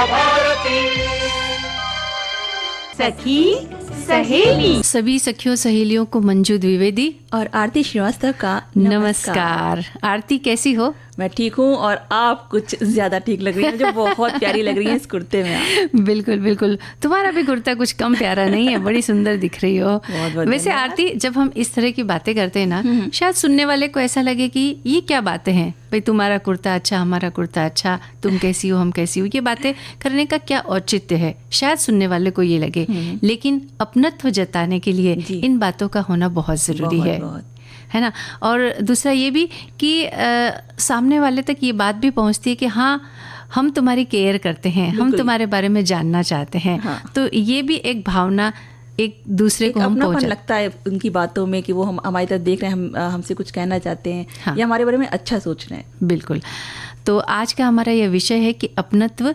भारती। सखी सहेली। सभी सखियों सहेलियों को मंजू द्विवेदी और आरती श्रीवास्तव का नमस्कार। आरती कैसी हो? मैं ठीक हूँ और आप कुछ ज्यादा ठीक लग रही हैं, जो बहुत प्यारी लग रही हैं इस कुर्ते में आप। बिल्कुल बिल्कुल, तुम्हारा भी कुर्ता कुछ कम प्यारा नहीं है, बड़ी सुंदर दिख रही हो। वैसे आरती, जब हम इस तरह की बातें करते हैं ना, शायद सुनने वाले को ऐसा लगे कि ये क्या बातें हैं भाई, तुम्हारा कुर्ता अच्छा, हमारा कुर्ता अच्छा, तुम कैसी हो, हम कैसी हो, ये बातें करने का क्या औचित्य है, शायद सुनने वाले को ये लगे। लेकिन अपनत्व जताने के लिए इन बातों का होना बहुत जरूरी है ना। और दूसरा ये भी कि सामने वाले तक ये बात भी पहुंचती है कि हाँ, हम तुम्हारी केयर करते हैं, हम तुम्हारे बारे में जानना चाहते हैं। हाँ। तो ये भी एक भावना एक दूसरे को हम पहुंचा लगता है उनकी बातों में कि वो हम हमारी तरफ देख रहे हैं, हमसे कुछ कहना चाहते हैं। हाँ। या हमारे बारे में अच्छा सोच रहे हैं। बिल्कुल। तो आज का हमारा यह विषय है कि अपनत्व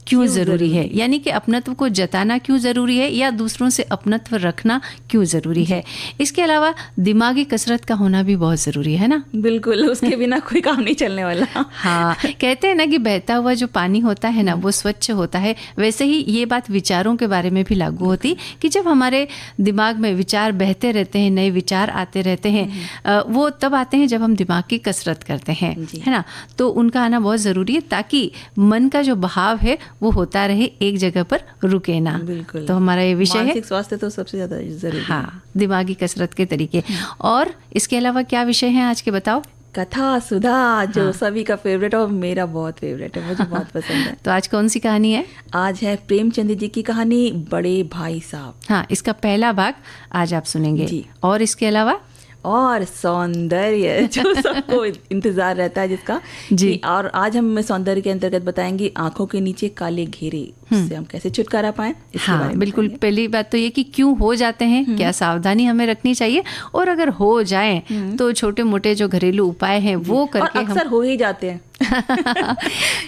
क्यों ज़रूरी है, यानी कि अपनत्व को जताना क्यों ज़रूरी है या दूसरों से अपनत्व रखना क्यों ज़रूरी है। इसके अलावा दिमागी कसरत का होना भी बहुत ज़रूरी है ना। बिल्कुल, उसके बिना कोई काम नहीं चलने वाला। हाँ, कहते हैं ना कि बहता हुआ जो पानी होता है ना, वो स्वच्छ होता है। वैसे ही ये बात विचारों के बारे में भी लागू होती कि जब हमारे दिमाग में विचार बहते रहते हैं, नए विचार आते रहते हैं, वो तब आते हैं जब हम दिमाग की कसरत करते हैं, है ना। तो उनका आना बहुत ज़रूरी है ताकि मन का जो बहाव है वो होता रहे, एक जगह पर रुके ना। बिल्कुल। तो हमारा ये विषय है मानसिक स्वास्थ्य तो सबसे ज्यादा जरूरी है। हाँ, दिमागी कसरत के तरीके। और इसके अलावा क्या विषय है आज के, बताओ। कथा सुधा, जो सभी का फेवरेट और मेरा बहुत फेवरेट है, मुझे बहुत पसंद है। तो आज कौन सी कहानी है? आज है प्रेमचंद जी की कहानी बड़े भाई साहब। हाँ, इसका पहला भाग आज आप सुनेंगे जी। और इसके अलावा और सौंदर्य, जो सबको इंतजार रहता है जिसका जी। और आज हम सौंदर्य के अंतर्गत बताएंगे आंखों के नीचे काले घेरे, उससे हम कैसे छुटकारा पाएं। हाँ, बिल्कुल। पहली बात तो ये कि क्यों हो जाते हैं, क्या सावधानी हमें रखनी चाहिए, और अगर हो जाए तो छोटे मोटे जो घरेलू उपाय हैं वो करके, अक्सर हो ही जाते हैं।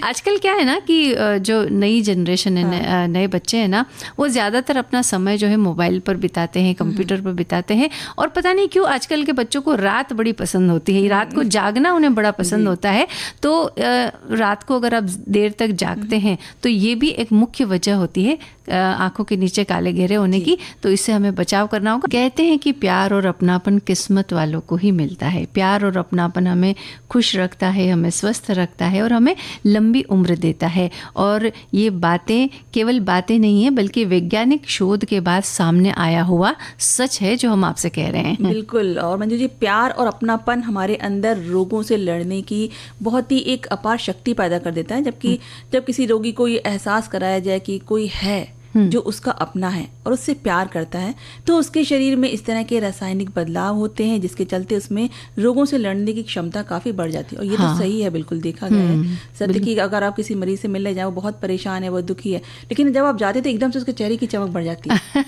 आजकल क्या है ना कि जो नई जनरेशन है, नए बच्चे हैं ना, वो ज़्यादातर अपना समय जो है मोबाइल पर बिताते हैं, कंप्यूटर पर बिताते हैं। और पता नहीं क्यों आजकल के बच्चों को रात बड़ी पसंद होती है, रात को जागना उन्हें बड़ा पसंद होता है। तो रात को अगर आप देर तक जागते हैं तो ये भी एक मुख्य वजह होती है आंखों के नीचे काले घेरे होने की। तो इससे हमें बचाव करना होगा। कहते हैं कि प्यार और अपनापन किस्मत वालों को ही मिलता है। प्यार और अपनापन हमें खुश रखता है, हमें स्वस्थ रखता है और हमें लंबी उम्र देता है। और ये बातें केवल बातें नहीं है, बल्कि वैज्ञानिक शोध के बाद सामने आया हुआ सच है जो हम आपसे कह रहे हैं। बिल्कुल। और मंजू जी, प्यार और अपनापन हमारे अंदर रोगों से लड़ने की बहुत ही एक अपार शक्ति पैदा कर देता है। जबकि जब किसी रोगी को ये एहसास कराया जाए कि कोई है जो उसका अपना है और उससे प्यार करता है, तो उसके शरीर में इस तरह के रासायनिक बदलाव होते हैं जिसके चलते उसमें रोगों से लड़ने की क्षमता काफी बढ़ जाती है। और ये तो सही है, बिल्कुल देखा गया है सत्य की। अगर आप किसी मरीज से मिलने जाए, वो बहुत परेशान है, वो दुखी है, लेकिन जब आप जाते तो एकदम से उसके चेहरे की चमक बढ़ जाती है।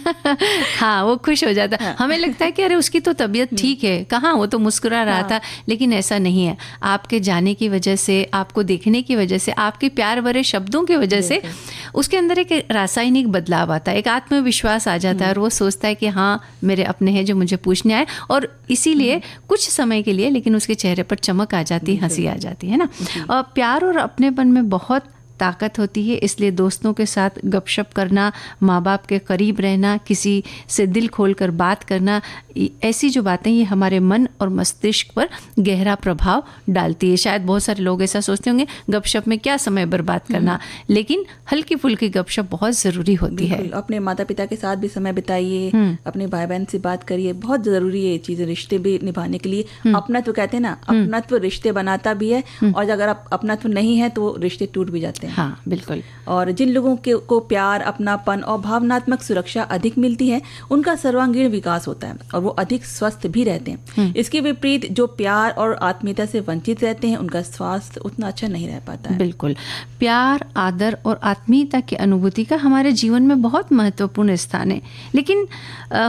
हाँ, वो खुश हो जाता है। हमें लगता है कि अरे उसकी तो तबीयत ठीक है, कहाँ, वो तो मुस्कुरा रहा था। लेकिन ऐसा नहीं है। आपके जाने की वजह से, आपको देखने की वजह से, आपके प्यार भरे शब्दों की वजह से उसके अंदर एक रासायनिक बदलाव आता है, एक आत्मविश्वास आ जाता है और वो सोचता है कि हाँ, मेरे अपने हैं जो मुझे पूछने आए। और इसीलिए कुछ समय के लिए, लेकिन उसके चेहरे पर चमक आ जाती है, हंसी आ जाती है ना। और प्यार और अपनेपन में बहुत ताकत होती है। इसलिए दोस्तों के साथ गपशप करना, माँ बाप के करीब रहना, किसी से दिल खोलकर बात करना, ऐसी जो बातें ये हमारे मन और मस्तिष्क पर गहरा प्रभाव डालती है। शायद बहुत सारे लोग ऐसा सोचते होंगे गपशप में क्या समय बर्बाद करना, लेकिन हल्की फुल्की गपशप बहुत ज़रूरी होती है। अपने माता पिता के साथ भी समय बिताइए, अपने भाई बहन से बात करिए, बहुत ज़रूरी है ये चीज़ें रिश्ते भी निभाने के लिए। अपनत्व कहते हैं ना, अपनत्व रिश्ते बनाता भी है, और अगर अपनत्व नहीं है तो रिश्ते टूट भी जाते हैं। हाँ, बिल्कुल। और जिन लोगों को प्यार, अपनापन और भावनात्मक सुरक्षा अधिक मिलती है, उनका सर्वांगीण विकास होता है और वो अधिक स्वस्थ भी रहते हैं। इसके विपरीत जो प्यार और आत्मीयता से वंचित रहते हैं, उनका स्वास्थ्य उतना अच्छा नहीं रह पाता है। बिल्कुल। प्यार, आदर और आत्मीयता की अनुभूति का हमारे जीवन में बहुत महत्वपूर्ण स्थान है। लेकिन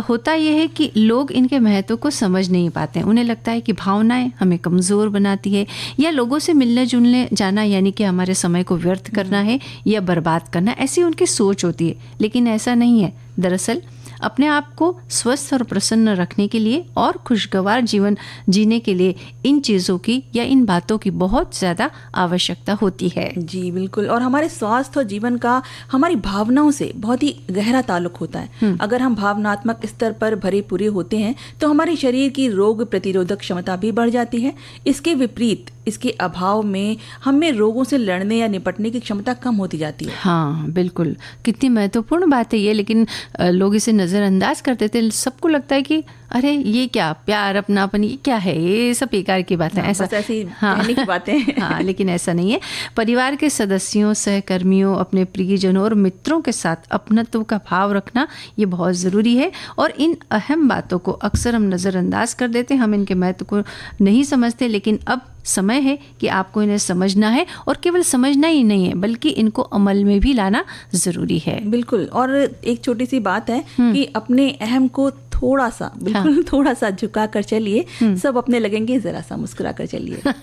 होता यह है कि लोग इनके महत्व को समझ नहीं पाते हैं। उन्हें लगता है कि भावनाएं हमें कमज़ोर बनाती है, या लोगों से मिलने जुलने जाना यानी कि हमारे समय को व्यर्थ करना है या बर्बाद करना, ऐसी उनकी सोच होती है। लेकिन ऐसा नहीं है। दरअसल अपने आप को स्वस्थ और प्रसन्न रखने के लिए और खुशगवार जीवन जीने के लिए इन चीज़ों की या इन बातों की बहुत ज़्यादा आवश्यकता होती है। जी बिल्कुल। और हमारे स्वास्थ्य और जीवन का हमारी भावनाओं से बहुत ही गहरा ताल्लुक होता है। अगर हम भावनात्मक स्तर पर भरे पूरे होते हैं तो हमारे शरीर की रोग प्रतिरोधक क्षमता भी बढ़ जाती है। इसके विपरीत इसके अभाव में हमें रोगों से लड़ने या निपटने की क्षमता कम होती जाती है। हाँ बिल्कुल, कितनी महत्वपूर्ण बात है ये, लेकिन लोग इसे नज़रअंदाज कर देते हैं। सबको लगता है कि अरे ये क्या प्यार अपनापन, ये क्या है, ये सब बेकार की बात है। ऐसा ऐसी कहने की बातें हाँ, लेकिन ऐसा नहीं है। परिवार के सदस्यों, सहकर्मियों, अपने प्रियजनों और मित्रों के साथ अपनत्व का भाव रखना ये बहुत ज़रूरी है। और इन अहम बातों को अक्सर हम नज़रअंदाज कर देते हैं, हम इनके महत्व को नहीं समझते। लेकिन अब समय है कि आपको इन्हें समझना है, और केवल समझना ही नहीं है बल्कि इनको अमल में भी लाना ज़रूरी है। बिल्कुल। और एक छोटी सी बात है कि अपने अहम को थोड़ा सा, बिल्कुल हाँ। थोड़ा सा झुका कर चलिए, सब अपने लगेंगे, जरा सा मुस्कुरा कर चलिए।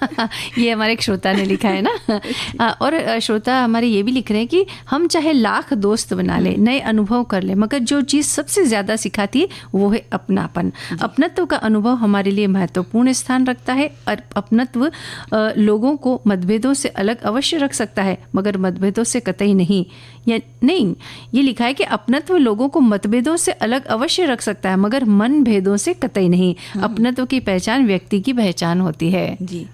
ये हमारे एक श्रोता ने लिखा है ना। और श्रोता हमारे ये भी लिख रहे हैं कि हम चाहे लाख दोस्त बना ले, नए अनुभव कर ले, मगर जो चीज़ सबसे ज़्यादा सिखाती है वो है अपनापन। अपनत्व का अनुभव हमारे लिए महत्वपूर्ण स्थान रखता है। और अपनत्व लोगों को मतभेदों से अलग अवश्य रख सकता है, मगर मतभेदों से कतई नहीं। या नहीं, ये लिखा है कि अपनत्व लोगों को मतभेदों से अलग अवश्य रख सकता है, मगर मन भेदों से कतई नहीं। अपनत्व की पहचान व्यक्ति की पहचान होती है। जी।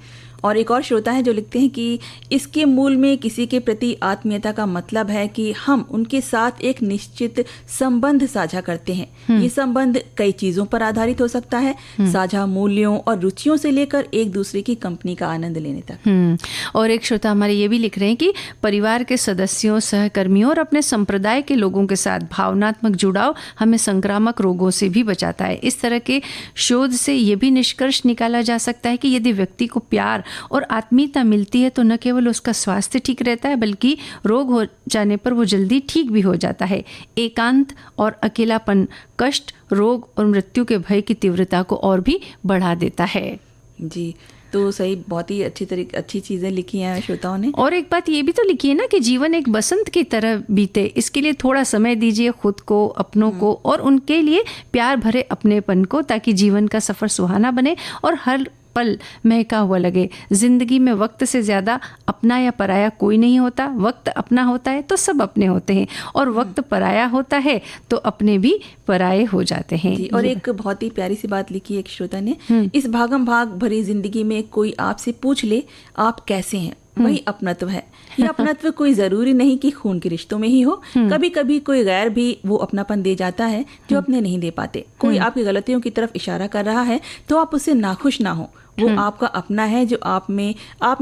और एक और श्रोता है जो लिखते हैं कि इसके मूल में किसी के प्रति आत्मीयता का मतलब है कि हम उनके साथ एक निश्चित संबंध साझा करते हैं। ये संबंध कई चीजों पर आधारित हो सकता है, साझा मूल्यों और रुचियों से लेकर एक दूसरे की कंपनी का आनंद लेने तक। और एक श्रोता हमारे ये भी लिख रहे हैं कि परिवार के सदस्यों, सहकर्मियों और अपने संप्रदाय के लोगों के साथ भावनात्मक जुड़ाव हमें संक्रामक रोगों से भी बचाता है। इस तरह के शोध से ये भी निष्कर्ष निकाला जा सकता है कि यदि व्यक्ति को प्यार और आत्मीयता मिलती है तो न केवल उसका स्वास्थ्य ठीक रहता है, बल्कि रोग हो जाने पर वो जल्दी ठीक भी हो जाता है। एकांत और अकेलापन कष्ट, रोग और मृत्यु के भय की तीव्रता को और भी बढ़ा देता है। जी, तो सही, बहुत ही अच्छी चीज़ें लिखी हैं श्रोताओं ने। और एक बात ये भी तो लिखी है ना कि जीवन एक बसंत की तरह बीते, इसके लिए थोड़ा समय दीजिए खुद को, अपनों को और उनके लिए प्यार भरे अपनेपन को, ताकि जीवन का सफ़र सुहाना बने और हर पल महका हुआ लगे। जिंदगी में वक्त से ज़्यादा अपना या पराया कोई नहीं होता। वक्त अपना होता है तो सब अपने होते हैं, और वक्त पराया होता है तो अपने भी पराये हो जाते हैं। और एक बहुत ही प्यारी सी बात लिखी है एक श्रोता ने, इस भागम भाग भरी जिंदगी में कोई आपसे पूछ ले आप कैसे हैं, वही अपनत्व है। यह अपनत्व कोई जरूरी नहीं कि खून के रिश्तों में ही हो। कभी कभी कोई गैर भी वो अपनापन दे जाता है जो अपने नहीं दे पाते। कोई आपकी गलतियों की तरफ इशारा कर रहा है तो आप उससे नाखुश ना हो। वो आपका अपना है जो आप में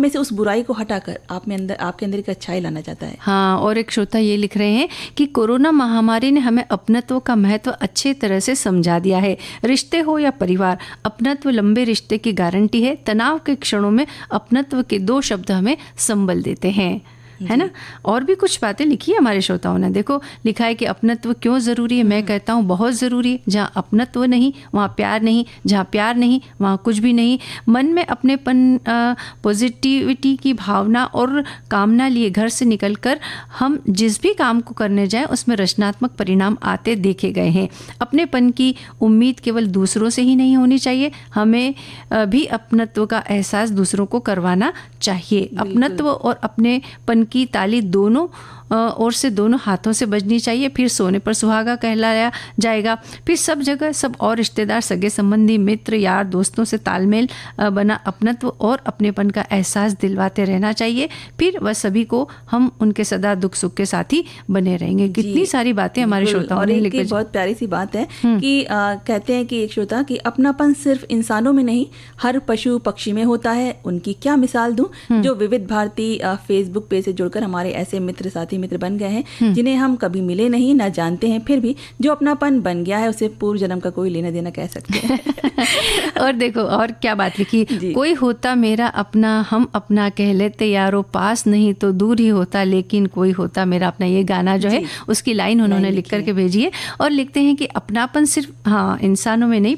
से उस बुराई को हटाकर आपके अंदर एक अच्छाई लाना चाहता है। हाँ, और एक श्रोता ये लिख रहे हैं कि कोरोना महामारी ने हमें अपनत्व का महत्व अच्छे तरह से समझा दिया है। रिश्ते हो या परिवार, अपनत्व लंबे रिश्ते की गारंटी है। तनाव के क्षणों में अपनत्व के 2 शब्द हमें संबल देते हैं, है ना। और भी कुछ बातें लिखी है हमारे श्रोताओं ने। देखो, लिखा है कि अपनत्व क्यों ज़रूरी है। मैं कहता हूँ बहुत ज़रूरी है। जहाँ अपनत्व नहीं वहाँ प्यार नहीं, जहाँ प्यार नहीं वहाँ कुछ भी नहीं। मन में अपनेपन, पॉजिटिविटी की भावना और कामना लिए घर से निकलकर हम जिस भी काम को करने जाएं उसमें रचनात्मक परिणाम आते देखे गए हैं। अपनेपन की उम्मीद केवल दूसरों से ही नहीं होनी चाहिए, हमें भी अपनत्व का एहसास दूसरों को करवाना चाहिए। अपनत्व और अपनेपन की ताली दोनों ओर से, दोनों हाथों से बजनी चाहिए। फिर सोने पर सुहागा कहलाया जाएगा। फिर सब जगह सब और रिश्तेदार, सगे संबंधी, मित्र, यार, दोस्तों से तालमेल बना अपनत्व और अपनेपन का एहसास दिलवाते रहना चाहिए। फिर वह सभी को हम उनके सदा दुख सुख के साथी बने रहेंगे। कितनी सारी बातें हमारे श्रोताओं ने लिखी। बहुत प्यारी सी बात है कि कहते हैं कि एक श्रोता कि अपनापन सिर्फ इंसानों में नहीं हर पशु पक्षी में होता है। उनकी क्या मिसाल दूं, जो विविध भारती फेसबुक पेज से जुड़कर हमारे ऐसे मित्र बन गए हैं जिन्हें हम कभी मिले नहीं, ना जानते हैं, फिर भी जो अपनापन बन गया है उसे पूर्व जन्म का कोई लेना देना कह सकते हैं। और देखो और क्या बात लिखी, कोई होता मेरा अपना, हम अपना कह लेते यारो, पास नहीं तो दूर ही होता, लेकिन कोई होता मेरा अपना। ये गाना जो है उसकी लाइन उन्होंने लिख करके भेजी है। और लिखते हैं कि अपनापन सिर्फ इंसानों में नहीं,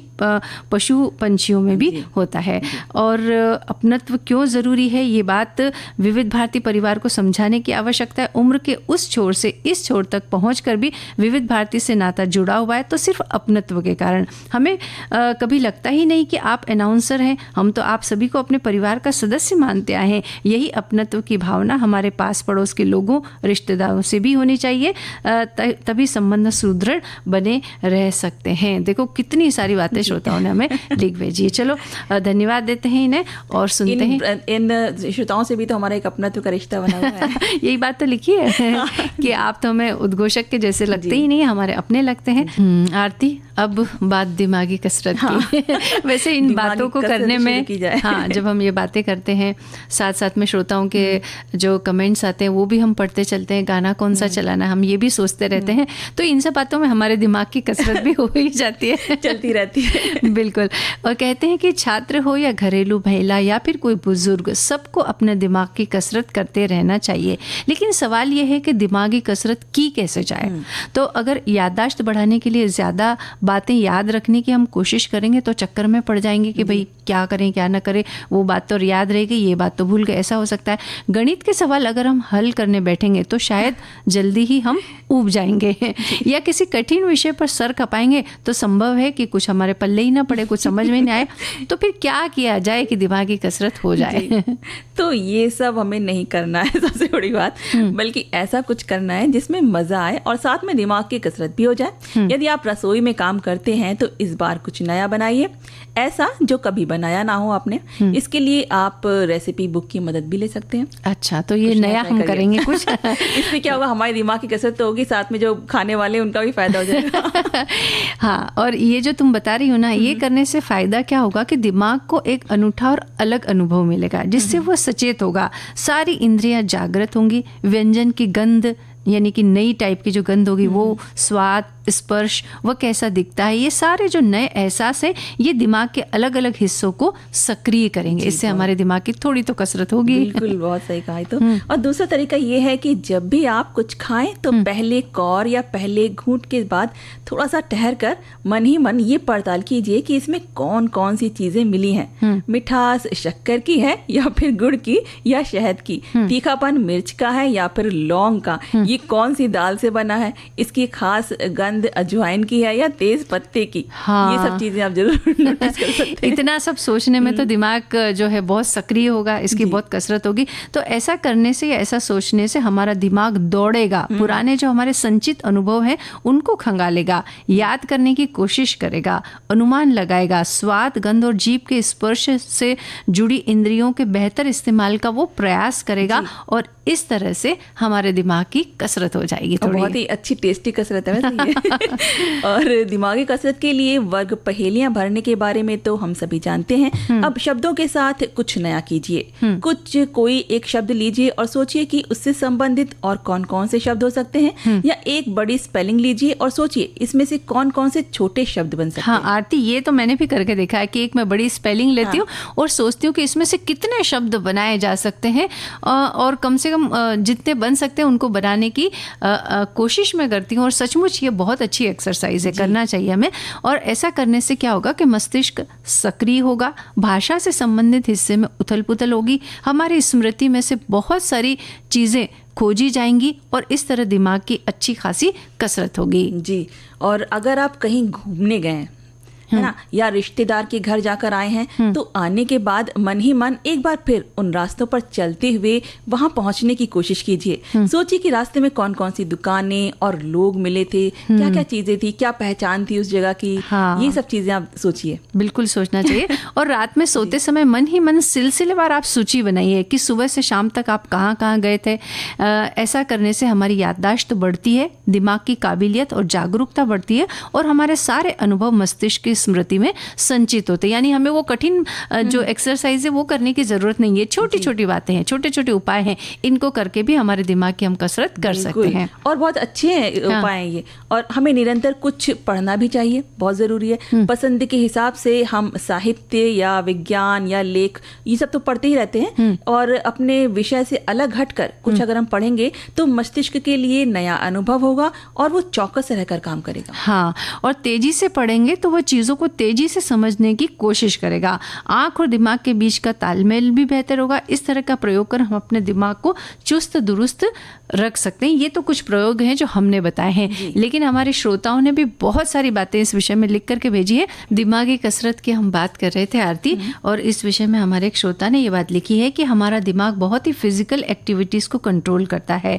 पशु पंछियों में भी होता है। और अपनत्व क्यों ज़रूरी है ये बात विविध भारती परिवार को समझाने की आवश्यकता है। उम्र के उस छोर से इस छोर तक पहुंचकर भी विविध भारती से नाता जुड़ा हुआ है, तो सिर्फ अपनत्व के कारण। हमें कभी लगता ही नहीं कि आप अनाउंसर हैं, हम तो आप सभी को अपने परिवार का सदस्य मानते आए हैं। यही अपनत्व की भावना हमारे पास पड़ोस के लोगों, रिश्तेदारों से भी होनी चाहिए, तभी संबंध सुदृढ़ बने रह सकते हैं। देखो कितनी सारी बातें श्रोताओं ने हमें लिख भेजी है। चलो धन्यवाद देते हैं इन्हें और सुनते हैं। इन श्रोताओं से भी तो हमारा एक अपनत्व का रिश्ता बना हुआ है। यही बात तो लिखी है कि आप तो हमें उद्घोषक के जैसे लगते ही नहीं, हमारे अपने लगते हैं। आरती, अब बात दिमागी कसरत की। वैसे इन बातों को करने में जब हम ये बातें करते हैं, साथ साथ में श्रोताओं के जो कमेंट्स आते हैं वो भी हम पढ़ते चलते हैं, गाना कौन सा चलाना हम ये भी सोचते रहते हैं, तो इन सब बातों में हमारे दिमाग की कसरत भी हो ही जाती है, चलती रहती है। बिल्कुल। और कहते हैं कि छात्र हो या घरेलू महिला या फिर कोई बुजुर्ग, सबको अपने दिमाग की कसरत करते रहना चाहिए। लेकिन सवाल ये है कि दिमागी कसरत की कैसे जाए। तो अगर याददाश्त बढ़ाने के लिए ज़्यादा बातें याद रखने की हम कोशिश करेंगे तो चक्कर में पड़ जाएंगे कि भाई क्या करें क्या ना करें, वो बात तो याद रहेगी, ये बात तो भूल गए, ऐसा हो सकता है। गणित के सवाल अगर हम हल करने बैठेंगे तो शायद जल्दी ही हम ऊब जाएंगे, या किसी कठिन विषय पर सर खपाएंगे तो संभव है कि कुछ हमारे पल्ले ही ना पड़े, कुछ समझ में नहीं आए। तो फिर क्या किया जाए कि दिमागी कसरत हो जाए? तो ये सब हमें नहीं करना है, सबसे बड़ी बात, बल्कि ऐसा कुछ करना है जिसमें मजा आए और साथ में दिमाग की कसरत भी हो जाए। यदि आप रसोई में काम करते हैं तो इस बार कुछ नया बनाइए, ऐसा जो कभी बनाया ना हो आपने। इसके लिए आप रेसिपी बुक की मदद भी ले सकते हैं। अच्छा, तो ये नया हम करेंगे कुछ। इससे क्या होगा, हमारी दिमाग की कसरत तो होगी, साथ में जो खाने वाले उनका भी फायदा हो जाएगा। हाँ, और ये जो तुम बता रही हो ना, ये करने से फायदा क्या होगा कि दिमाग को एक अनूठा और अलग अनुभव मिलेगा, जिससे वो सचेत होगा, सारी इंद्रियां जागृत होंगी, व्यंजन की गंध यानी कि नई टाइप की जो गंध होगी, वो स्वाद, स्पर्श, वह कैसा दिखता है, ये सारे जो नए एहसास है ये दिमाग के अलग अलग हिस्सों को सक्रिय करेंगे। इससे हमारे दिमाग की थोड़ी तो कसरत होगी। बिल्कुल, बहुत सही कहा। तो और दूसरा तरीका ये है कि जब भी आप कुछ खाएं तो पहले कौर या पहले घूंट के बाद थोड़ा सा ठहर कर मन ही मन ये पड़ताल कीजिए कि इसमें कौन कौन सी चीजें मिली हैं। मिठास शक्कर की है या फिर गुड़ की या शहद की, तीखापन मिर्च का है या फिर लौंग का, ये कौन सी दाल से बना है, इसकी खास गंध अजवाइन की है या तेज पत्ते की। हाँ, ये सब चीजें आप जरूर नोटिस कर सकते हैं। इतना सब सोचने में तो दिमाग जो है बहुत सक्रिय होगा, इसकी बहुत कसरत होगी। तो ऐसा करने से या ऐसा सोचने से हमारा दिमाग दौड़ेगा, पुराने जो हमारे संचित अनुभव हैं उनको खंगालेगा, याद करने की कोशिश करेगा, अनुमान लगाएगा, स्वाद, गंध और जीभ के स्पर्श से जुड़ी इंद्रियों के बेहतर इस्तेमाल का वो प्रयास करेगा, और इस तरह से हमारे दिमाग की कसरत हो जाएगी। बहुत ही अच्छी टेस्टी कसरत है वैसे ये। और दिमागी कसरत के लिए वर्ग पहेलियां भरने के बारे में तो हम सभी जानते हैं। अब शब्दों के साथ कुछ नया कीजिए। कोई एक शब्द लीजिए और सोचिए कि उससे संबंधित और कौन कौन से शब्द हो सकते हैं, या एक बड़ी स्पेलिंग लीजिए और सोचिए इसमें से कौन कौन से छोटे शब्द बन सकते हैं। हाँ आरती, ये तो मैंने भी करके देखा है कि एक मैं बड़ी स्पेलिंग लेती हूँ और सोचती हूँ कि इसमें से कितने शब्द बनाए जा सकते हैं, और कम से कम जितने बन सकते हैं उनको बनाने की कोशिश मैं करती हूँ। और सचमुच ये बहुत अच्छी एक्सरसाइज है, करना चाहिए हमें। और ऐसा करने से क्या होगा कि मस्तिष्क सक्रिय होगा, भाषा से संबंधित हिस्से में उथल पुथल होगी, हमारी स्मृति में से बहुत सारी चीज़ें खोजी जाएंगी, और इस तरह दिमाग की अच्छी खासी कसरत होगी। जी, और अगर आप कहीं घूमने गए है ना, या रिश्तेदार के घर जाकर आए हैं, तो आने के बाद मन ही मन एक बार फिर उन रास्तों पर चलते हुए वहां पहुंचने की कोशिश कीजिए। सोचिए कि रास्ते में कौन कौन सी दुकानें और लोग मिले थे, क्या क्या चीजें थी, क्या पहचान थी उस जगह की। हाँ, ये सब चीजें आप सोचिए। बिल्कुल सोचना चाहिए। और रात में सोते समय मन ही मन सिलसिलेवार आप सूची बनाइए कि सुबह से शाम तक आप कहाँ कहाँ गए थे। ऐसा करने से हमारी याददाश्त बढ़ती है, दिमाग की काबिलियत और जागरूकता बढ़ती है, और हमारे सारे अनुभव मस्तिष्क की स्मृति में संचित होते हैं। यानी हमें वो कठिन जो एक्सरसाइज है वो करने की जरूरत नहीं है। छोटी छोटी बातें हैं, छोटे छोटे उपाय हैं, इनको करके भी हमारे दिमाग की हम कसरत कर सकते हैं। और बहुत अच्छे उपाय हैं ये। और हमें निरंतर कुछ पढ़ना भी चाहिए, बहुत जरूरी है। पसंद के हिसाब से हम साहित्य या विज्ञान या लेख ये सब तो पढ़ते ही रहते हैं, और अपने विषय से अलग हटकर कुछ अगर हम पढ़ेंगे तो मस्तिष्क के लिए नया अनुभव होगा और वो चौकस रहकर काम करेगा। हाँ, और तेजी से पढ़ेंगे तो वो चीजों चीज़ों को तेज़ी से समझने की कोशिश करेगा। आँख और दिमाग के बीच का तालमेल भी बेहतर होगा। इस तरह का प्रयोग कर हम अपने दिमाग को चुस्त दुरुस्त रख सकते हैं। ये तो कुछ प्रयोग हैं जो हमने बताए हैं, लेकिन हमारे श्रोताओं ने भी बहुत सारी बातें इस विषय में लिख करके भेजी है। दिमागी कसरत की हम बात कर रहे थे आरती, और इस विषय में हमारे एक श्रोता ने ये बात लिखी है कि हमारा दिमाग बहुत ही फिजिकल एक्टिविटीज़ को कंट्रोल करता है,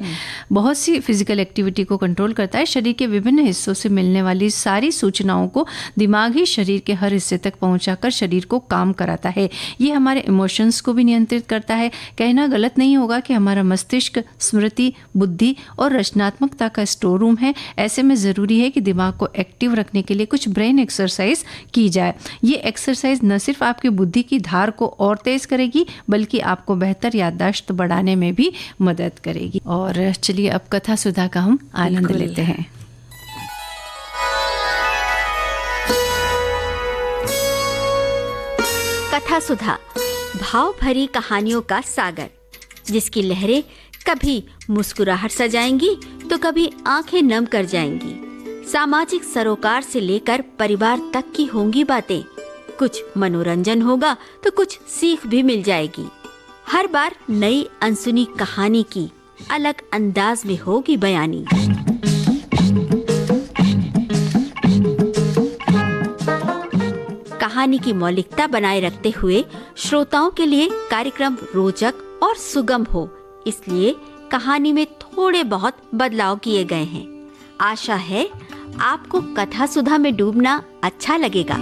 बहुत सी फिजिकल एक्टिविटी को कंट्रोल करता है। शरीर के विभिन्न हिस्सों से मिलने वाली सारी सूचनाओं को दिमाग ही शरीर के हर हिस्से तक पहुंचाकर शरीर को काम कराता है। ये हमारे इमोशंस को भी नियंत्रित करता है। कहना गलत नहीं होगा कि हमारा मस्तिष्क स्मृति, बुद्धि और रचनात्मकता का स्टोर रूम है। ऐसे में ज़रूरी है कि दिमाग को एक्टिव रखने के लिए कुछ ब्रेन एक्सरसाइज की जाए। ये एक्सरसाइज न सिर्फ आपकी बुद्धि की धार को और तेज़ करेगी, बल्कि आपको बेहतर याददाश्त बढ़ाने में भी मदद करेगी। और चलिए अब कथा सुधा का हम आनंद लेते हैं। कथा सुधा, भाव भरी कहानियों का सागर, जिसकी लहरें कभी मुस्कुराहट सजाएंगी तो कभी आंखें नम कर जाएंगी। सामाजिक सरोकार से लेकर परिवार तक की होंगी बातें। कुछ मनोरंजन होगा तो कुछ सीख भी मिल जाएगी। हर बार नई अनसुनी कहानी की अलग अंदाज में होगी बयानी। कहानी की मौलिकता बनाए रखते हुए श्रोताओं के लिए कार्यक्रम रोचक और सुगम हो, इसलिए कहानी में थोड़े बहुत बदलाव किए गए हैं। आशा है आपको कथा सुधा में डूबना अच्छा लगेगा।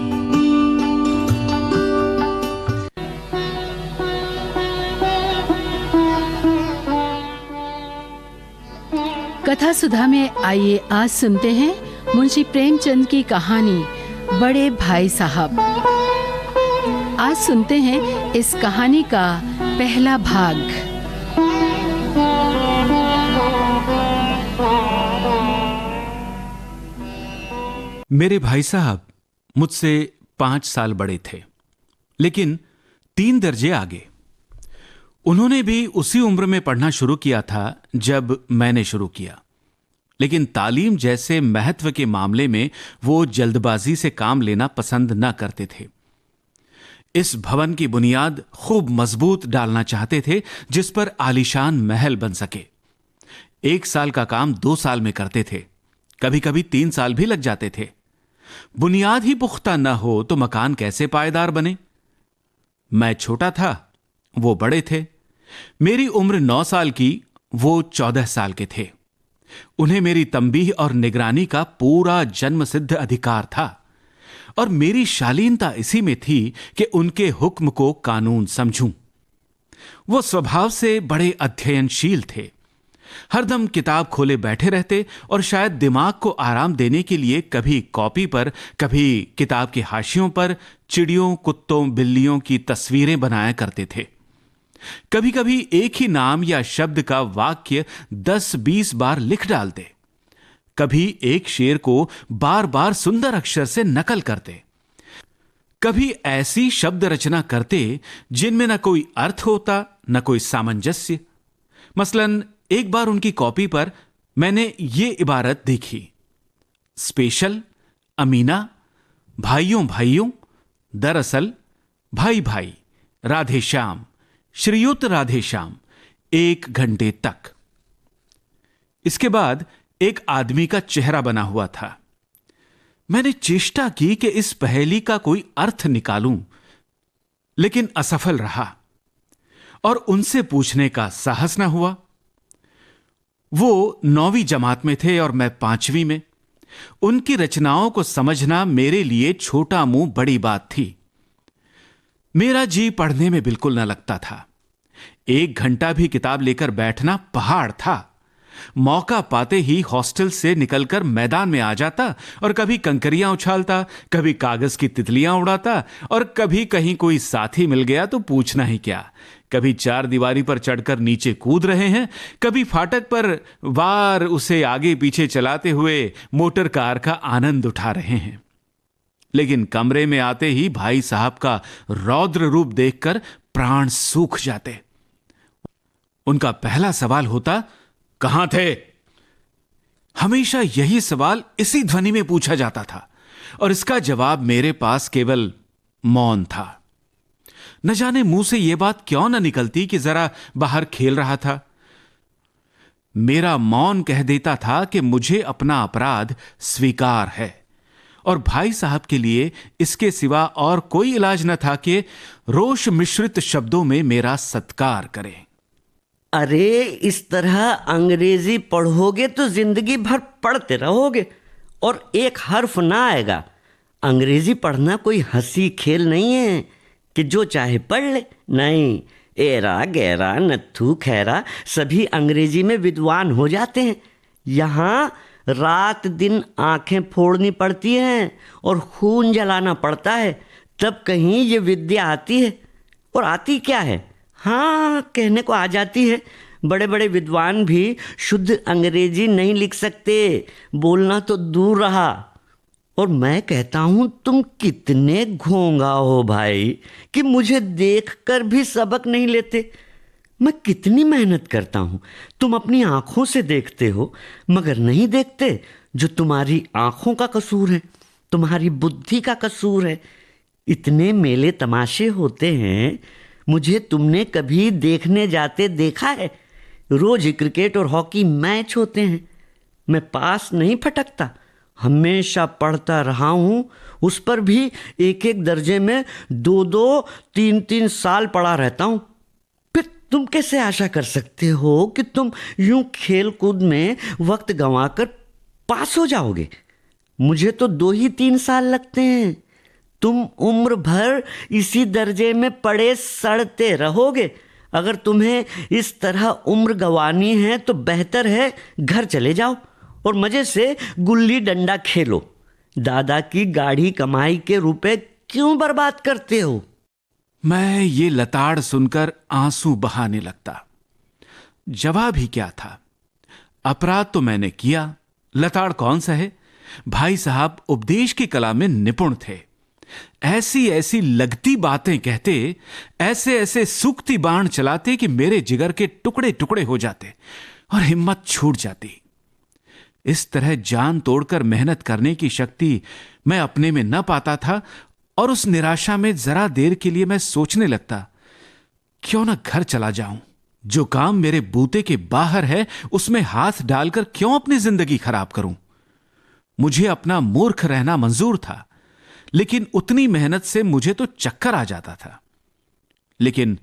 कथा सुधा में आइए आज सुनते हैं मुंशी प्रेमचंद की कहानी बड़े भाई साहब। आज सुनते हैं इस कहानी का पहला भाग। मेरे भाई साहब मुझसे 5 साल बड़े थे, लेकिन 3 दर्जे आगे। उन्होंने भी उसी उम्र में पढ़ना शुरू किया था जब मैंने शुरू किया, लेकिन तालीम जैसे महत्व के मामले में वो जल्दबाजी से काम लेना पसंद न करते थे। इस भवन की बुनियाद खूब मजबूत डालना चाहते थे, जिस पर आलीशान महल बन सके। 1 साल का काम 2 साल में करते थे, कभी कभी 3 साल भी लग जाते थे। बुनियाद ही पुख्ता न हो तो मकान कैसे पायदार बने। मैं छोटा था, वो बड़े थे। मेरी उम्र 9 साल की, वो 14 साल के थे। उन्हें मेरी तंबीह और निगरानी का पूरा जन्मसिद्ध अधिकार था, और मेरी शालीनता इसी में थी कि उनके हुक्म को कानून समझूं। वो स्वभाव से बड़े अध्ययनशील थे, हरदम किताब खोले बैठे रहते और शायद दिमाग को आराम देने के लिए कभी कॉपी पर, कभी किताब के हाशियों पर चिड़ियों, कुत्तों, बिल्लियों की तस्वीरें बनाया करते थे। कभी कभी एक ही नाम या शब्द का वाक्य 10-20 बार लिख डालते। कभी एक शेर को बार बार सुंदर अक्षर से नकल करते। कभी ऐसी शब्द रचना करते जिनमें न कोई अर्थ होता न कोई सामंजस्य। मसलन एक बार उनकी कॉपी पर मैंने ये इबारत देखी: स्पेशल, अमीना, भाइयों भाइयों, दरअसल, भाई भाई, राधे श्याम, श्रीयुत राधे श्याम, 1 घंटे तक। इसके बाद एक आदमी का चेहरा बना हुआ था। मैंने चेष्टा की कि इस पहेली का कोई अर्थ निकालूं, लेकिन असफल रहा और उनसे पूछने का साहस न हुआ। वो 9वीं जमात में थे और मैं 5वीं में। उनकी रचनाओं को समझना मेरे लिए छोटा मुंह बड़ी बात थी। मेरा जी पढ़ने में बिल्कुल न लगता था। 1 घंटा भी किताब लेकर बैठना पहाड़ था। मौका पाते ही हॉस्टल से निकलकर मैदान में आ जाता और कभी कंकरियां उछालता, कभी कागज की तितलियां उड़ाता, और कभी कहीं कोई साथी मिल गया तो पूछना ही क्या। कभी 4 दीवारी पर चढ़कर नीचे कूद रहे हैं, कभी फाटक पर वार उसे आगे पीछे चलाते हुए मोटर कार का आनंद उठा रहे हैं। लेकिन कमरे में आते ही भाई साहब का रौद्र रूप देखकर प्राण सूख जाते। उनका पहला सवाल होता, कहां थे? हमेशा यही सवाल इसी ध्वनि में पूछा जाता था। और इसका जवाब मेरे पास केवल मौन था। न जाने मुंह से यह बात क्यों न निकलती कि जरा बाहर खेल रहा था। मेरा मौन कह देता था कि मुझे अपना अपराध स्वीकार है और भाई साहब के लिए इसके सिवा और कोई इलाज न था कि रोष मिश्रित शब्दों में मेरा सत्कार करें। अरे इस तरह अंग्रेजी पढ़ोगे तो जिंदगी भर पढ़ते रहोगे और एक हर्फ ना आएगा। अंग्रेजी पढ़ना कोई हंसी खेल नहीं है कि जो चाहे पढ़ ले। नहीं, एरा गैरा नत्थू खैरा सभी अंग्रेजी में विद्वान हो जाते हैं। यहाँ रात दिन आंखें फोड़नी पड़ती हैं और खून जलाना पड़ता है, तब कहीं ये विद्या आती है। और आती क्या है? हाँ, कहने को आ जाती है। बड़े बड़े विद्वान भी शुद्ध अंग्रेजी नहीं लिख सकते, बोलना तो दूर रहा। और मैं कहता हूँ तुम कितने घोंगा हो भाई कि मुझे देखकर भी सबक नहीं लेते। मैं कितनी मेहनत करता हूँ, तुम अपनी आंखों से देखते हो मगर नहीं देखते। जो तुम्हारी आंखों का कसूर है, तुम्हारी बुद्धि का कसूर है। इतने मेले तमाशे होते हैं, मुझे तुमने कभी देखने जाते देखा है? रोज क्रिकेट और हॉकी मैच होते हैं, मैं पास नहीं फटकता, हमेशा पढ़ता रहा हूँ। उस पर भी एक एक दर्जे में 2-2, 3-3 साल पढ़ा रहता हूँ। फिर तुम कैसे आशा कर सकते हो कि तुम यूं खेल कूद में वक्त गंवाकर पास हो जाओगे? मुझे तो 2 ही 3 साल लगते हैं। तुम उम्र भर इसी दर्जे में पड़े सड़ते रहोगे। अगर तुम्हें इस तरह उम्र गंवानी है तो बेहतर है घर चले जाओ और मजे से गुल्ली डंडा खेलो। दादा की गाढ़ी कमाई के रुपए क्यों बर्बाद करते हो? मैं ये लताड़ सुनकर आंसू बहाने लगता। जवाब ही क्या था? अपराध तो मैंने किया, लताड़ कौन सा है? भाई साहब उपदेश की कला में निपुण थे। ऐसी ऐसी लगती बातें कहते, ऐसे ऐसे सूखती बाण चलाते कि मेरे जिगर के टुकड़े टुकड़े हो जाते और हिम्मत छूट जाती। इस तरह जान तोड़कर मेहनत करने की शक्ति मैं अपने में न पाता था और उस निराशा में जरा देर के लिए मैं सोचने लगता, क्यों ना घर चला जाऊं। जो काम मेरे बूते के बाहर है उसमें हाथ डालकर क्यों अपनी जिंदगी खराब करूं। मुझे अपना मूर्ख रहना मंजूर था, लेकिन उतनी मेहनत से मुझे तो चक्कर आ जाता था। लेकिन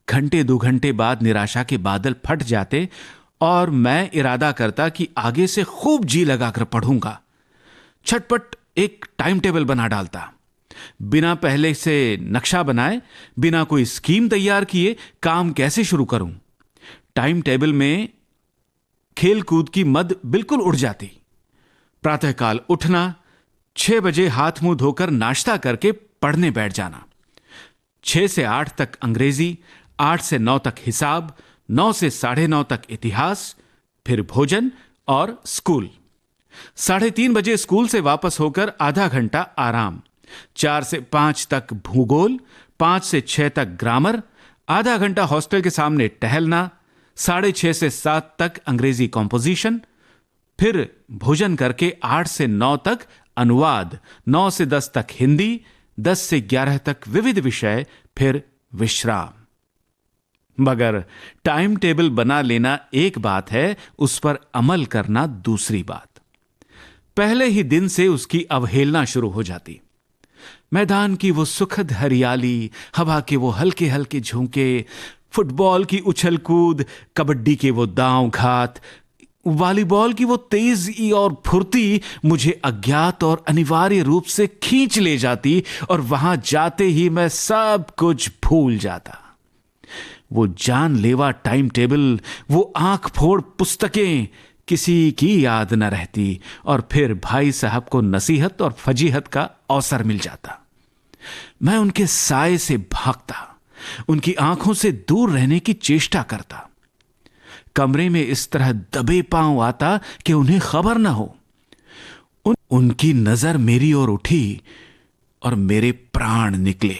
घंटे 2 घंटे बाद निराशा के बादल फट जाते और मैं इरादा करता कि आगे से खूब जी लगाकर पढ़ूंगा। छटपट एक टाइम टेबल बना डालता, बिना पहले से नक्शा बनाए, बिना कोई स्कीम तैयार किए काम कैसे शुरू करूं। टाइम टेबल में खेल कूद की मद बिल्कुल उड़ जाती। प्रातःकाल उठना, 6 बजे हाथ मुंह धोकर नाश्ता करके पढ़ने बैठ जाना। 6 से 8 तक अंग्रेजी, 8 से 9 तक हिसाब, 9 से 9:30 तक इतिहास, फिर भोजन और स्कूल। 3:30 बजे स्कूल से वापस होकर आधा घंटा आराम। 4 से 5 तक भूगोल, 5 से 6 तक ग्रामर, आधा घंटा हॉस्टल के सामने टहलना। 6:30 से 7 तक अंग्रेजी कॉम्पोजिशन, फिर भोजन करके 8 से 9 तक अनुवाद, 9 से 10 तक हिंदी, 10 से 11 तक विविध विषय, फिर विश्राम। मगर टाइम टेबल बना लेना एक बात है, उस पर अमल करना दूसरी बात। पहले ही दिन से उसकी अवहेलना शुरू हो जाती। मैदान की वो सुखद हरियाली, हवा के वो हल्के हल्के झोंके, फुटबॉल की उछल कूद, कबड्डी के वो दांव घात, वॉलीबॉल की वो तेजी और फुर्ती मुझे अज्ञात और अनिवार्य रूप से खींच ले जाती और वहां जाते ही मैं सब कुछ भूल जाता। वो जानलेवा टाइम टेबल, वो आंख फोड़ पुस्तकें किसी की याद न रहती और फिर भाई साहब को नसीहत और फजीहत का अवसर मिल जाता। मैं उनके साए से भागता, उनकी आंखों से दूर रहने की चेष्टा करता। कमरे में इस तरह दबे पांव आता कि उन्हें खबर न हो। उनकी नजर मेरी ओर उठी और मेरे प्राण निकले।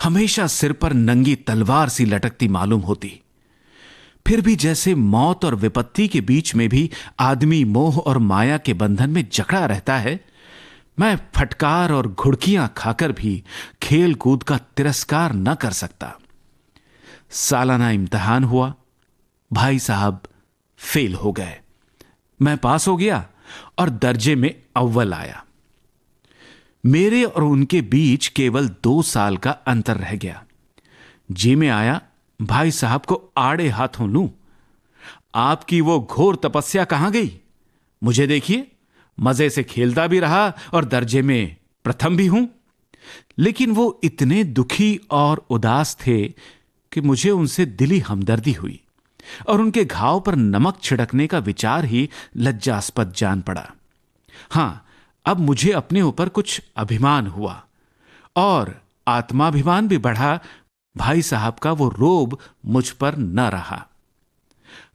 हमेशा सिर पर नंगी तलवार सी लटकती मालूम होती। फिर भी जैसे मौत और विपत्ति के बीच में भी आदमी मोह और माया के बंधन में जकड़ा रहता है, मैं फटकार और घुड़कियां खाकर भी खेल कूद का तिरस्कार न कर सकता। सालाना इम्तिहान हुआ, भाई साहब फेल हो गए, मैं पास हो गया और दर्जे में अव्वल आया। मेरे और उनके बीच केवल 2 साल का अंतर रह गया। जी में आया भाई साहब को आड़े हाथों लूं। आपकी वो घोर तपस्या कहां गई? मुझे देखिए, मजे से खेलता भी रहा और दर्जे में प्रथम भी हूं। लेकिन वो इतने दुखी और उदास थे कि मुझे उनसे दिली हमदर्दी हुई और उनके घाव पर नमक छिड़कने का विचार ही लज्जास्पद जान पड़ा। हां, अब मुझे अपने ऊपर कुछ अभिमान हुआ और आत्माभिमान भी बढ़ा। भाई साहब का वो रोब मुझ पर न रहा।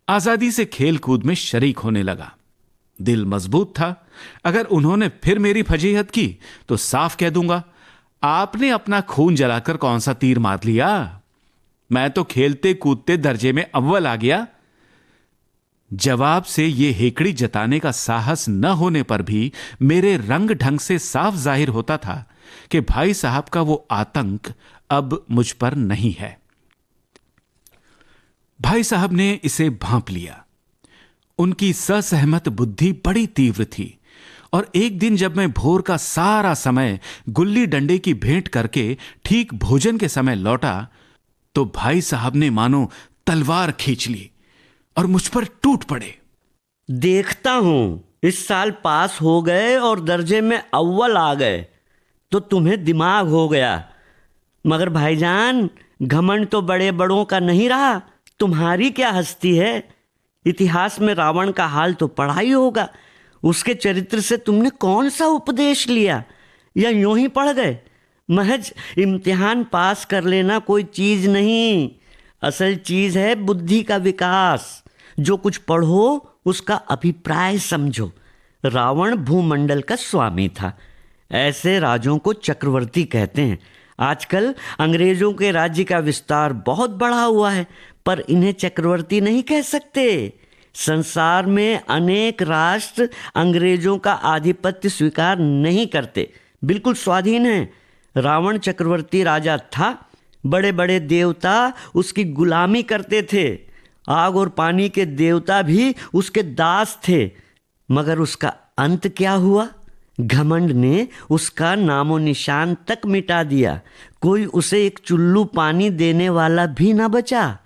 आजादी से खेल कूद में शरीक होने लगा। दिल मजबूत था। अगर उन्होंने फिर मेरी फजीहत की तो साफ कह दूंगा, आपने अपना खून जलाकर कौन सा तीर मार लिया? मैं तो खेलते कूदते दर्जे में अव्वल आ गया। जवाब से ये हेकड़ी जताने का साहस न होने पर भी मेरे रंग ढंग से साफ जाहिर होता था कि भाई साहब का वो आतंक अब मुझ पर नहीं है। भाई साहब ने इसे भांप लिया। उनकी ससहमत बुद्धि बड़ी तीव्र थी और एक दिन जब मैं भोर का सारा समय गुल्ली डंडे की भेंट करके ठीक भोजन के समय लौटा तो भाई साहब ने मानो तलवार खींच ली और मुझ पर टूट पड़े। देखता हूं इस साल पास हो गए और दर्जे में अव्वल आ गए तो तुम्हें दिमाग हो गया। मगर भाईजान, घमंड तो बड़े बड़ों का नहीं रहा, तुम्हारी क्या हस्ती है। इतिहास में रावण का हाल तो पढ़ा ही होगा। उसके चरित्र से तुमने कौन सा उपदेश लिया, या यूं ही पढ़ गए? महज इम्तिहान पास कर लेना कोई चीज नहीं, असल चीज है बुद्धि का विकास। जो कुछ पढ़ो उसका अभिप्राय समझो। रावण भूमंडल का स्वामी था। ऐसे राजों को चक्रवर्ती कहते हैं। आजकल अंग्रेजों के राज्य का विस्तार बहुत बढ़ा हुआ है, पर इन्हें चक्रवर्ती नहीं कह सकते। संसार में अनेक राष्ट्र अंग्रेजों का आधिपत्य स्वीकार नहीं करते, बिल्कुल स्वाधीन है। रावण चक्रवर्ती राजा था। बड़े बड़े देवता उसकी गुलामी करते थे। आग और पानी के देवता भी उसके दास थे। मगर उसका अंत क्या हुआ? घमंड ने उसका नामो निशान तक मिटा दिया। कोई उसे एक चुल्लू पानी देने वाला भी ना बचा।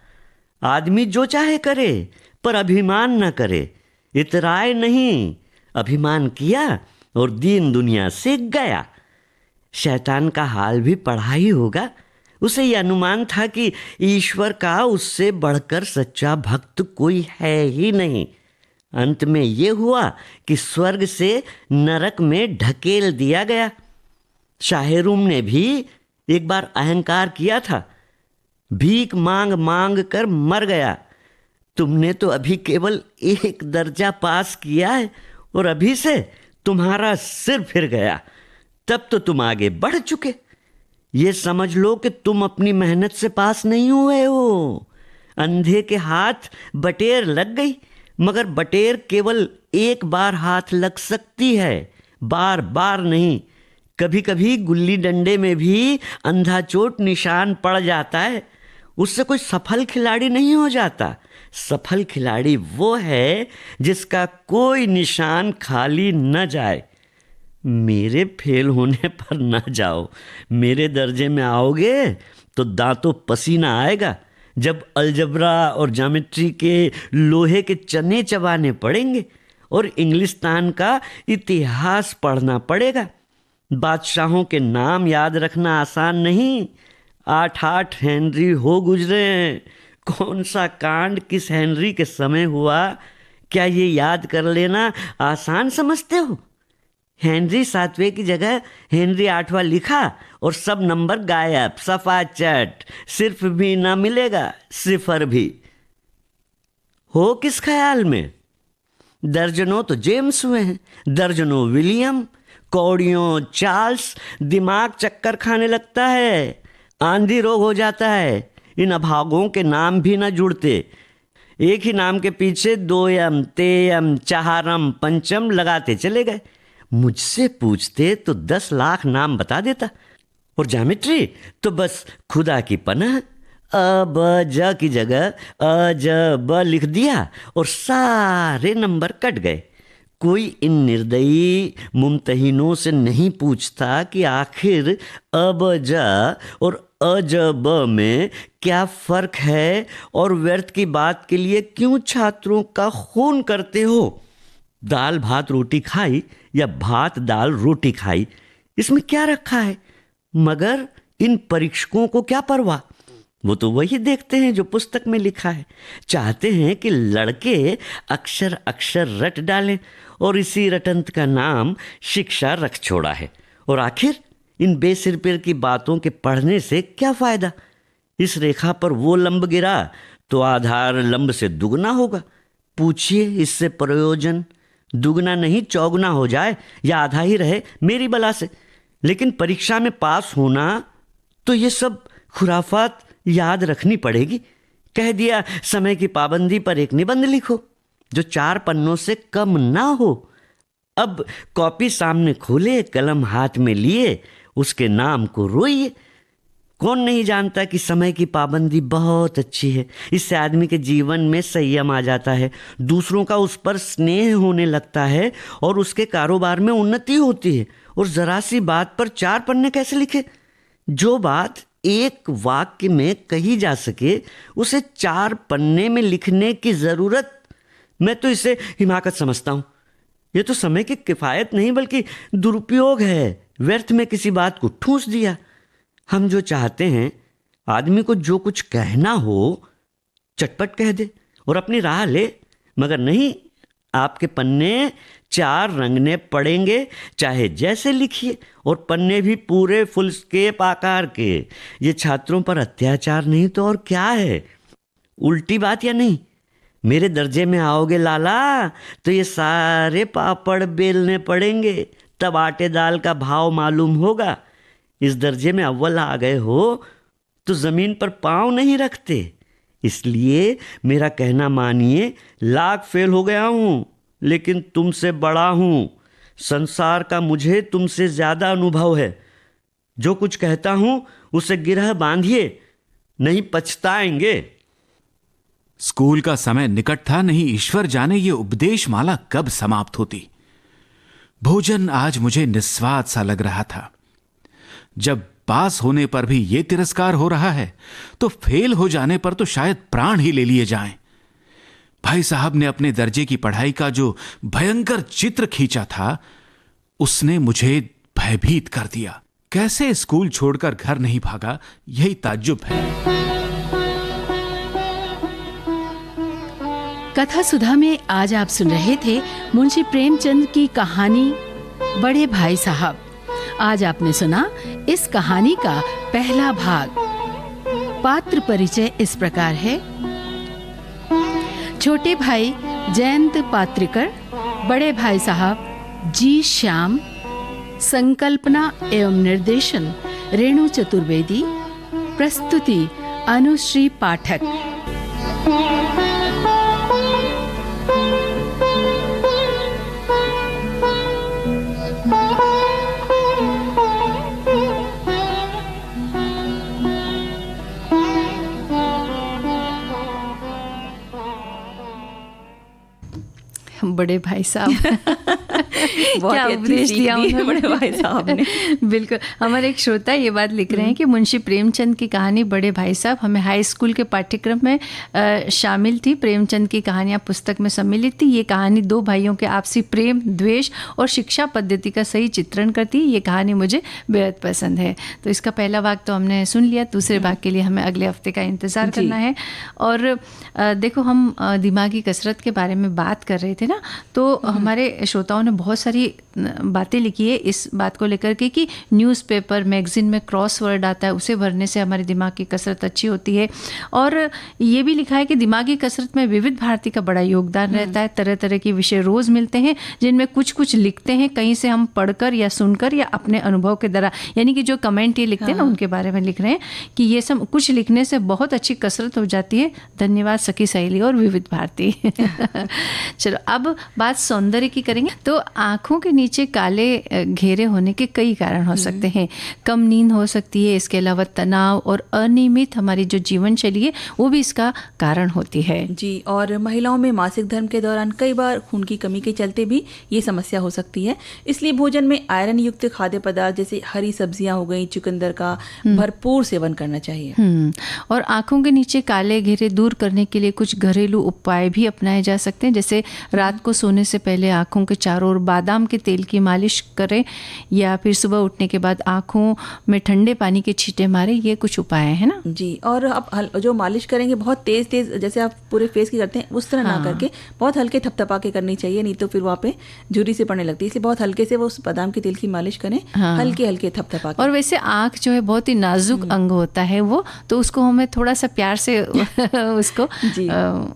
आदमी जो चाहे करे, पर अभिमान न करे, इतराए नहीं। अभिमान किया और दीन दुनिया से गया। शैतान का हाल भी पढ़ा ही होगा। उसे यह अनुमान था कि ईश्वर का उससे बढ़कर सच्चा भक्त कोई है ही नहीं। अंत में यह हुआ कि स्वर्ग से नरक में ढकेल दिया गया। शाहरुम ने भी एक बार अहंकार किया था, भीख मांग मांग कर मर गया। तुमने तो अभी केवल 1 दर्जा पास किया है और अभी से तुम्हारा सिर फिर गया। तब तो तुम आगे बढ़ चुके। ये समझ लो कि तुम अपनी मेहनत से पास नहीं हुए हो। अंधे के हाथ बटेर लग गई, मगर बटेर केवल एक बार हाथ लग सकती है, बार बार नहीं। कभी कभी गुल्ली डंडे में भी अंधा चोट निशान पड़ जाता है। उससे कोई सफल खिलाड़ी नहीं हो जाता। सफल खिलाड़ी वो है जिसका कोई निशान खाली न जाए। मेरे फेल होने पर न जाओ। मेरे दर्जे में आओगे तो दांतों पसीना आएगा जब अलजबरा और ज्योमेट्री के लोहे के चने चबाने पड़ेंगे और इंग्लिस्तान का इतिहास पढ़ना पड़ेगा। बादशाहों के नाम याद रखना आसान नहीं। 8 हेनरी हो गुजरे हैं। कौन सा कांड किस हेनरी के समय हुआ, क्या ये याद कर लेना आसान समझते हो? हेनरी 7वें की जगह हेनरी 8वां लिखा और सब नंबर गायब, सफा चट। सिर्फ भी ना मिलेगा, सिफर भी। हो किस ख्याल में? दर्जनों तो जेम्स हुए हैं, दर्जनों विलियम, कौड़ियों चार्ल्स। दिमाग चक्कर खाने लगता है, आंधी रोग हो जाता है। इन अभागों के नाम भी ना जुड़ते। एक ही नाम के पीछे 2 यम, 3 यम, 4 पंचम लगाते चले गए। मुझसे पूछते तो 10 लाख नाम बता देता, और ज्योमेट्री तो बस खुदा की पनाह, अ ब ज की जगह अ ज ब लिख दिया और सारे नंबर कट गए। कोई इन निर्दयी मुमतहिनों से नहीं पूछता कि आखिर अ ब ज और अ ज ब में क्या फ़र्क है, और व्यर्थ की बात के लिए क्यों छात्रों का खून करते हो। दाल भात रोटी खाई या भात दाल रोटी खाई, इसमें क्या रखा है। मगर इन परीक्षकों को क्या परवाह, वो तो वही देखते हैं जो पुस्तक में लिखा है। चाहते हैं कि लड़के अक्षर अक्षर रट डालें, और इसी रटंत का नाम शिक्षा रख छोड़ा है। और आखिर इन बेसिर पैर की बातों के पढ़ने से क्या फ़ायदा। इस रेखा पर वो लंब गिरा तो आधार लंब से दुगना होगा। पूछिए इससे प्रयोजन, दुगना नहीं चौगुना हो जाए या आधा ही रहे मेरी बला से। लेकिन परीक्षा में पास होना तो ये सब खुराफात याद रखनी पड़ेगी। कह दिया समय की पाबंदी पर एक निबंध लिखो जो 4 पन्नों से कम ना हो। अब कॉपी सामने खोले, कलम हाथ में लिए, उसके नाम को रोइए। कौन नहीं जानता कि समय की पाबंदी बहुत अच्छी है। इससे आदमी के जीवन में संयम आ जाता है, दूसरों का उस पर स्नेह होने लगता है और उसके कारोबार में उन्नति होती है। और ज़रा सी बात पर 4 पन्ने कैसे लिखे। जो बात एक वाक्य में कही जा सके उसे 4 पन्ने में लिखने की ज़रूरत, मैं तो इसे हिमाकत समझता हूँ। ये तो समय की किफ़ायत नहीं बल्कि दुरुपयोग है। व्यर्थ में किसी बात को ठूंस दिया। हम जो चाहते हैं आदमी को जो कुछ कहना हो चटपट कह दे और अपनी राह ले, मगर नहीं, आपके पन्ने 4 रंगने पड़ेंगे, चाहे जैसे लिखिए, और पन्ने भी पूरे फुल स्केप आकार के। ये छात्रों पर अत्याचार नहीं तो और क्या है। उल्टी बात या नहीं, मेरे दर्जे में आओगे लाला तो ये सारे पापड़ बेलने पड़ेंगे, तब आटे दाल का भाव मालूम होगा। इस दर्जे में अव्वल आ गए हो तो ज़मीन पर पाँव नहीं रखते। इसलिए मेरा कहना मानिए, लाख फेल हो गया हूँ लेकिन तुमसे बड़ा हूँ। संसार का मुझे तुमसे ज़्यादा अनुभव है। जो कुछ कहता हूँ उसे गिरह बांधिए, नहीं पछताएंगे। स्कूल का समय निकट था, नहीं ईश्वर जाने ये उपदेश माला कब समाप्त होती। भोजन आज मुझे निस्वाद सा लग रहा था। जब पास होने पर भी ये तिरस्कार हो रहा है तो फेल हो जाने पर तो शायद प्राण ही ले लिए जाएं। भाई साहब ने अपने दर्जे की पढ़ाई का जो भयंकर चित्र खींचा था उसने मुझे भयभीत कर दिया। कैसे स्कूल छोड़कर घर नहीं भागा, यही ताज्जुब है। कथा सुधा में आज आप सुन रहे थे मुंशी प्रेमचंद की कहानी बड़े भाई साहब। आज आपने सुना इस कहानी का पहला भाग। पात्र परिचय इस प्रकार है। छोटे भाई जयंत पात्रिकर, बड़े भाई साहब जी श्याम, संकल्पना एवं निर्देशन रेणु चतुर्वेदी, प्रस्तुति अनुश्री पाठक। बड़े भाई साहब क्या उपदेश दिया उन्होंने बड़े भाई साहब ने। बिल्कुल। हमारे एक श्रोता ये बात लिख रहे हैं कि मुंशी प्रेमचंद की कहानी बड़े भाई साहब हमें हाई स्कूल के पाठ्यक्रम में शामिल थी। प्रेमचंद की कहानियाँ पुस्तक में सम्मिलित थी। ये कहानी 2 भाइयों के आपसी प्रेम, द्वेष और शिक्षा पद्धति का सही चित्रण करती है। ये कहानी मुझे बेहद पसंद है। तो इसका पहला भाग तो हमने सुन लिया, दूसरे भाग के लिए हमें अगले हफ्ते का इंतज़ार करना है। और देखो, हम दिमागी कसरत के बारे में बात कर रहे थे ना, तो हमारे श्रोताओं ने बहुत सारी बातें लिखी है इस बात को लेकर के कि न्यूज़पेपर, मैगज़ीन में क्रॉसवर्ड आता है, उसे भरने से हमारे दिमाग की कसरत अच्छी होती है। और ये भी लिखा है कि दिमागी कसरत में विविध भारती का बड़ा योगदान रहता है। तरह तरह के विषय रोज़ मिलते हैं जिनमें कुछ कुछ लिखते हैं, कहीं से हम पढ़कर या सुनकर या अपने अनुभव के द्वारा, यानी कि जो कमेंट ये लिखते हैं ना, उनके बारे में लिख रहे हैं कि ये सब कुछ लिखने से बहुत अच्छी कसरत हो जाती है। धन्यवाद सखी सहेली और विविध भारती। चलो अब बात सौंदर्य की करेंगे। तो आँखों के नीचे काले घेरे होने के कई कारण हो सकते हैं। कम नींद हो सकती है, इसके अलावा तनाव और अनियमित हमारी जो जीवन शैली है वो भी इसका कारण होती है। जी, और महिलाओं में मासिक धर्म के दौरान कई बार खून की कमी के चलते भी ये समस्या हो सकती है। इसलिए भोजन में आयरन युक्त खाद्य पदार्थ जैसे हरी सब्जियां हो गई, चुकंदर का भरपूर सेवन करना चाहिए। और आंखों के नीचे काले घेरे दूर करने के लिए कुछ घरेलू उपाय भी अपनाए जा सकते हैं, जैसे रात को सोने से पहले आंखों के चारों ओर बादाम के तेल की मालिश करें या फिर सुबह उठने के बाद आंखों में ठंडे पानी के छींटे मारे। ये कुछ उपाय है ना जी। और आप जो मालिश करेंगे बहुत तेज तेज जैसे आप पूरे फेस की करते हैं उस तरह ना करके बहुत हल्के थपथपा के करनी चाहिए, नहीं तो फिर वहाँ पे झुर्री से पड़ने लगती है। इसलिए बहुत हल्के से वो उस बादाम के तेल की मालिश करें, हल्के हल्के थपथपा के। और वैसे आंख जो है बहुत ही नाजुक अंग होता है वो, तो उसको हमें थोड़ा सा प्यार से उसको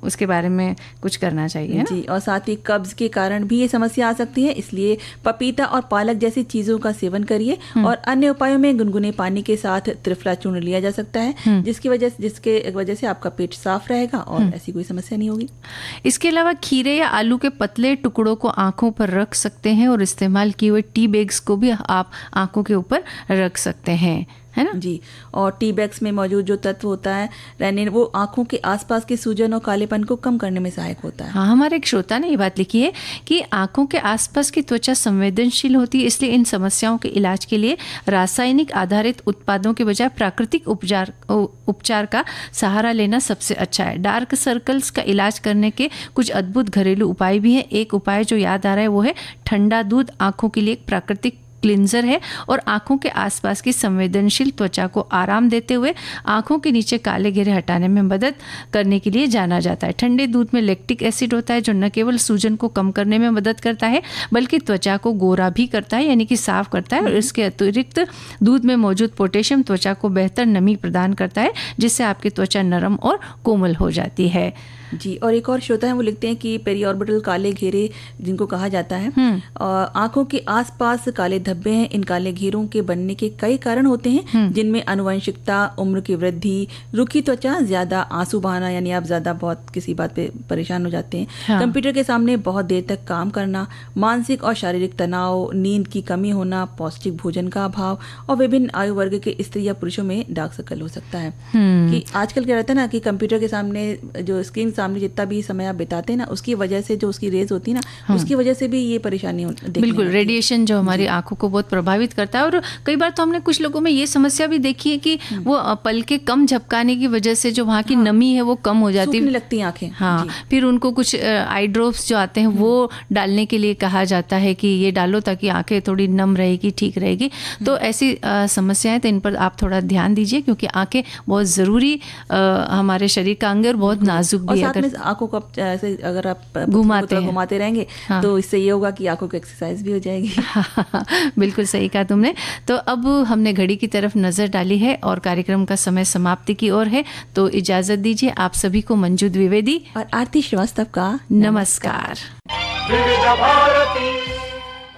उसके बारे में कुछ करना चाहिए जी। और साथ ही कब्ज के कारण भी ये समस्या आ सकती है, इसलिए पपीता और पालक जैसी चीजों का सेवन करिए। और अन्य उपायों में गुनगुने पानी के साथ त्रिफला चूर्ण लिया जा सकता है, जिसके वजह से आपका पेट साफ रहेगा और ऐसी कोई समस्या नहीं होगी। इसके अलावा खीरे या आलू के पतले टुकड़ों को आंखों पर रख सकते हैं और इस्तेमाल किए हुए टी बैग्स को भी आप आंखों के ऊपर रख सकते हैं, है ना जी। और टी बैग्स में मौजूद जो तत्व होता है रेनिन, वो आंखों के आसपास के सूजन और कालेपन को कम करने में सहायक होता है। हाँ, हमारे एक श्रोता ने ये बात लिखी है कि आंखों के आसपास की त्वचा संवेदनशील होती है, इसलिए इन समस्याओं के इलाज के लिए रासायनिक आधारित उत्पादों के बजाय प्राकृतिक उपचार का सहारा लेना सबसे अच्छा है। डार्क सर्कल्स का इलाज करने के कुछ अद्भुत घरेलू उपाय भी हैं। एक उपाय जो याद आ रहा है वो है ठंडा दूध। आंखों के लिए एक प्राकृतिक क्लिंजर है और आंखों के आसपास की संवेदनशील त्वचा को आराम देते हुए आंखों के नीचे काले घेरे हटाने में मदद करने के लिए जाना जाता है। ठंडे दूध में लैक्टिक एसिड होता है जो न केवल सूजन को कम करने में मदद करता है बल्कि त्वचा को गोरा भी करता है, यानी कि साफ करता है। और इसके अतिरिक्त दूध में मौजूद पोटेशियम त्वचा को बेहतर नमी प्रदान करता है, जिससे आपकी त्वचा नरम और कोमल हो जाती है। जी। और एक और श्रोता है वो लिखते हैं कि पेरिऑर्बिटल काले घेरे जिनको कहा जाता है, आंखों के आसपास काले धब्बे हैं। इन काले घेरों के बनने के कई कारण होते हैं, जिनमें आनुवंशिकता, उम्र की वृद्धि, रुखी त्वचा, ज्यादा आंसू बहाना, यानी आप ज्यादा बहुत किसी बात पे परेशान हो जाते हैं, कंप्यूटर के सामने बहुत देर तक काम करना, मानसिक और शारीरिक तनाव, नींद की कमी होना, पौष्टिक भोजन का अभाव और विभिन्न आयु वर्ग के स्त्री या पुरुषों में डार्क सर्कल हो सकता है। कि आजकल क्या रहता है ना कि कंप्यूटर के सामने जो स्क्रीन सामने जितना भी समय आप बिताते हैं ना, उसकी वजह से जो उसकी रेज होती है ना, उसकी वजह से भी ये परेशानी बिल्कुल, रेडिएशन जो हमारी आंखों को बहुत प्रभावित करता है। और कई बार तो हमने कुछ लोगों में ये समस्या भी देखी है कि वो पलके कम झपकाने की वजह से जो वहाँ की नमी है वो कम हो जाती है, लगती है आंखें। हाँ, फिर उनको कुछ आई ड्रॉप्स जो आते हैं वो डालने के लिए कहा जाता है कि ये डालो ताकि आंखें थोड़ी नम रहेगी, ठीक रहेगी। तो ऐसी समस्याएं, तो इन पर आप थोड़ा ध्यान दीजिए, क्योंकि आंखें बहुत ज़रूरी हमारे शरीर का अंग है और बहुत नाजुक भी है। आंखों को ऐसे अगर आप घुमाते रहेंगे तो इससे ये होगा कि आंखों की एक्सरसाइज भी हो जाएगी। बिल्कुल सही कहा तुमने। तो अब हमने घड़ी की तरफ नजर डाली है और कार्यक्रम का समय समाप्ति की ओर है, तो इजाजत दीजिए आप सभी को। मंजू द्विवेदी और आरती श्रीवास्तव का नमस्कार।